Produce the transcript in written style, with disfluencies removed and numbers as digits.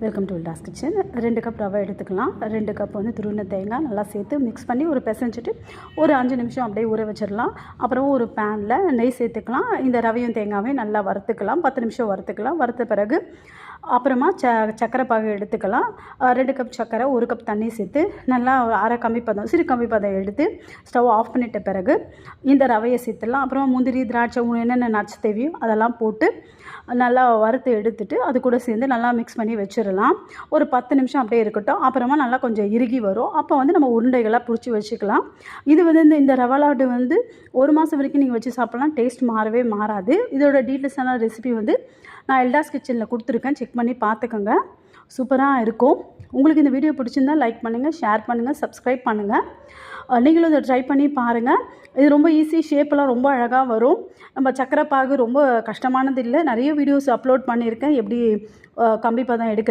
Welcome to Wilda's kitchen. 2 cup ரவை எடுத்துக்கலாம். 2 cup வந்து துருவின தேங்காய் நல்லா சேர்த்து மிக்ஸ் பண்ணி ஒரு பிசைஞ்சிட்டு ஒரு 5 நிமிஷம் அப்படியே ஊற வச்சிடலாம். அப்புறம் ஒரு பேனில் நெய் சேர்த்துக்கலாம். இந்த ரவையும் தேங்காயும் நல்லா வறுத்துக்கலாம். 10 நிமிஷம் வறுத்துக்கலாம். வறுத்த பிறகு அப்புறமா சர்க்கரை பாகு எடுத்துக்கலாம். 2 கப் சர்க்கரை, 1 கப் தண்ணி சேர்த்து நல்லா அரை கம்மி பதம், சிறு கம்மி பதம் எடுத்து ஸ்டவ் ஆஃப் பண்ணிட்ட பிறகு இந்த ரவையை சேர்த்துடலாம். அப்புறமா முந்திரி, திராட்சை, என்னென்ன நட்ஸ் தேவையோ அதெல்லாம் போட்டு நல்லா வறுத்து எடுத்துட்டு அது கூட சேர்ந்து நல்லா மிக்ஸ் பண்ணி வச்சிடலாம். ஒரு 10 நிமிஷம் அப்படியே இருக்கட்டும். அப்புறமா நல்லா கொஞ்சம் இறுகி வரும். அப்போ வந்து நம்ம உருண்டைகளாக பிடிச்சி வச்சுக்கலாம். இது வந்து இந்த ரவா லாட்டு வந்து 1 மாதம் வரைக்கும் நீங்கள் வச்சு சாப்பிட்லாம். டேஸ்ட் மாறவே மாறாது. இதோட டீட்டெயில்ஸான ரெசிபி வந்து நான் எல்டாஸ் கிச்சனில் கொடுத்துருக்கேன். செக் பண்ணி பார்த்துக்கோங்க. சூப்பராக இருக்கும். உங்களுக்கு இந்த வீடியோ பிடிச்சிருந்தா லைக் பண்ணுங்கள், ஷேர் பண்ணுங்கள், சப்ஸ்கிரைப் பண்ணுங்கள். நீங்களும் இதை ட்ரை பண்ணி பாருங்கள். இது ரொம்ப ஈஸி, ஷேப்பெல்லாம் ரொம்ப அழகாக வரும். நம்ம சக்கரை பாகு ரொம்ப கஷ்டமானது இல்லை. நிறைய வீடியோஸ் அப்லோட் பண்ணியிருக்கேன் எப்படி கம்பி பதம் எடுக்க